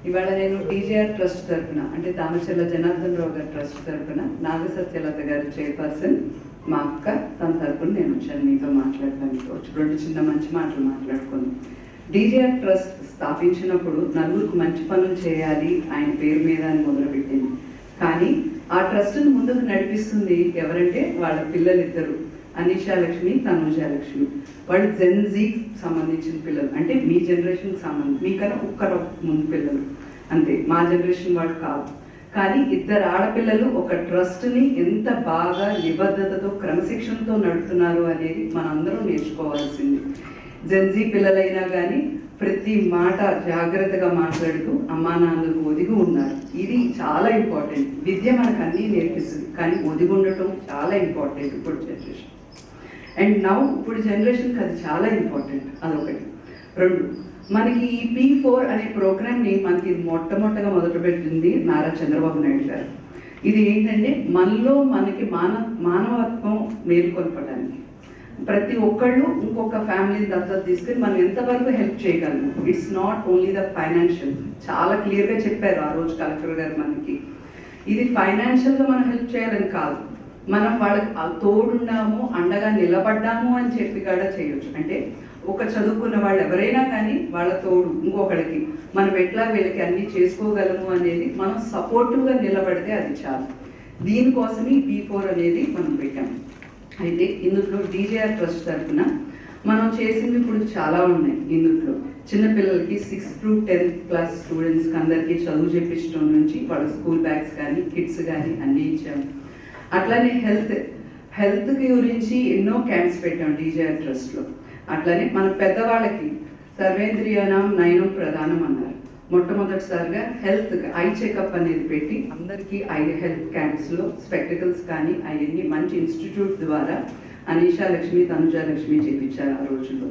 ఇవాళ నేను TJR trust తరఫున అంటే దామచర్ల జనార్దన్ రావు గారి ట్రస్ట్ తరఫున నాగసత్యలత గారి చైర్పర్సన్ మా అక్క తన తరఫున నేను వచ్చాను మీతో మాట్లాడడానికి. రెండు చిన్న మంచి మాటలు మాట్లాడుకుంది. టీజేఆర్ ట్రస్ట్ స్థాపించినప్పుడు నలుగురికి మంచి పనులు చేయాలి ఆయన పేరు మీద అని మొదలుపెట్టింది. కానీ ఆ ట్రస్ట్ను ముందుకు నడిపిస్తుంది ఎవరంటే వాళ్ళ పిల్లలిద్దరు, అనీషా లక్ష్మి, తనూజా లక్ష్మి. వాళ్ళు జెన్జీ సంబంధించిన పిల్లలు, అంటే మీ జనరేషన్కి సంబంధించి మీకన్నా ఒక్కరు ముందు పిల్లలు అంతే, మా జనరేషన్ వాళ్ళు కాదు. కానీ ఇద్దరు ఆడపిల్లలు ఒక ట్రస్ట్ని ఎంత బాగా నిబద్ధతతో క్రమశిక్షణతో నడుపుతున్నారు అనేది మనందరం నేర్చుకోవాల్సింది. జెన్జీ పిల్లలైనా కానీ ప్రతి మాట జాగ్రత్తగా మాట్లాడుతూ అమ్మా నాన్నలకు ఒదిగి ఉన్నారు. ఇది చాలా ఇంపార్టెంట్. విద్య మనకు అన్నీ నేర్పిస్తుంది, కానీ ఒదిగి ఉండటం చాలా ఇంపార్టెంట్ ఇప్పుడు జనరేషన్. అండ్ నౌ ఇప్పుడు జనరేషన్కి అది చాలా ఇంపార్టెంట్. అదొకటి. రెండు, మనకి ఈ P4 అనే ప్రోగ్రామ్ని మనకి మొట్టమొదటగా మొదలుపెట్టింది నారా చంద్రబాబు నాయుడు గారు. ఇది ఏంటంటే మనలో మనకి మానవత్వం మేల్కొల్పడానికి ప్రతి ఒక్కళ్ళు ఇంకొక ఫ్యామిలీని దత్తత తీసుకుని మనం ఎంతవరకు హెల్ప్ చేయగలము. It's not only the financial. చాలా క్లియర్గా చెప్పారు ఆ రోజు కలెక్టర్ గారు మనకి. ఇది ఫైనాన్షియల్గా మనం హెల్ప్ చేయాలని కాదు, మనం వాళ్ళకి తోడున్నాము, అండగా నిలబడ్డాము అని చెప్పి కూడా చేయొచ్చు. అంటే ఒక చదువుకున్న వాళ్ళు ఎవరైనా కానీ వాళ్ళ తోడు ఇంకొకరికి మనం ఎట్లా వీళ్ళకి అన్నీ చేసుకోగలము అనేది మనం సపోర్టివ్గా నిలబడితే అది చాలు. దీనికోసమే P4 అనేది మనం పెట్టాము. అయితే ఇందులో టీజేఆర్ ట్రస్ట్ తరఫున మనం చేసింది ఇప్పుడు చాలా ఉన్నాయి. ఇందులో చిన్నపిల్లలకి 6th to 10th క్లాస్ స్టూడెంట్స్కి అందరికీ చదువు చెప్పించడం నుంచి వాళ్ళ స్కూల్ బ్యాగ్స్ కానీ కిట్స్ కానీ అన్నీ ఇచ్చాము. అట్లానే హెల్త్కి గురించి ఎన్నో క్యాంప్స్ పెట్టాం టీజేఆర్ ట్రస్ట్లో. అట్లానే మన పెద్దవాళ్ళకి సర్వేంద్రియానం నయనం ప్రధానం అన్నారు. మొట్టమొదటిసారిగా హెల్త్ ఐ చెకప్ అనేది పెట్టి అందరికీ ఐ హెల్త్ క్యాంప్స్లో స్పెక్టికల్స్ కానీ అవన్నీ మంచి ఇన్స్టిట్యూట్ ద్వారా అనీషా లక్ష్మి, తనుజా లక్ష్మి చేయించారు ఆ రోజుల్లో.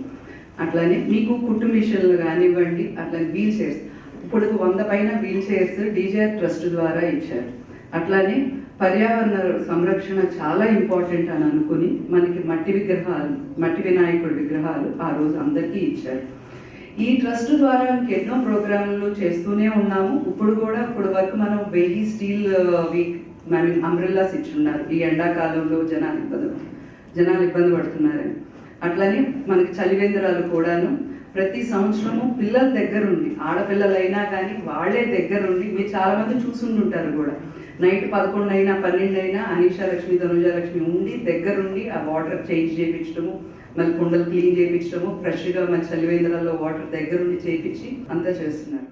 అట్లానే మీకు కుట్టు మిషన్లు కానివ్వండి, అట్లానే వీల్ చైర్స్, ఇప్పుడు 100 పైన వీల్ చైర్స్ టీజేఆర్ ట్రస్ట్ ద్వారా ఇచ్చారు. అట్లానే పర్యావరణ సంరక్షణ చాలా ఇంపార్టెంట్ అని అనుకుని మనకి మట్టి వినాయకుడి విగ్రహాలు ఆ రోజు అందరికీ ఇచ్చారు. ఈ ట్రస్ట్ ద్వారా ఎన్నో ప్రోగ్రాంలు చేస్తూనే ఉన్నాము. ఇప్పుడు వరకు మనం 1000 స్టీల్ అంబ్రెల్లాస్ ఇచ్చున్నారు. ఈ ఎండాకాలంలో జనాలు ఇబ్బంది పడుతున్నారని. అట్లనే మనకి చలివేంద్రాలు కూడాను ప్రతి సంవత్సరము పిల్లల దగ్గరుండి, ఆడపిల్లలైనా కానీ వాళ్ళే దగ్గరుండి, మీరు చాలా మంది చూసుంటుంటారు కూడా, నైట్ 11 అయినా 12 అయినా అనీషా లక్ష్మి, తనుజా లక్ష్మి ఉండి దగ్గరుండి ఆ వాటర్ చేంజ్ చేయించడము, మళ్ళీ కుండలు క్లీన్ చేయించడము, ఫ్రెష్గా మళ్ళీ చలివేంద్రాల్లో వాటర్ దగ్గరుండి చేయించి అంతా చేస్తున్నారు.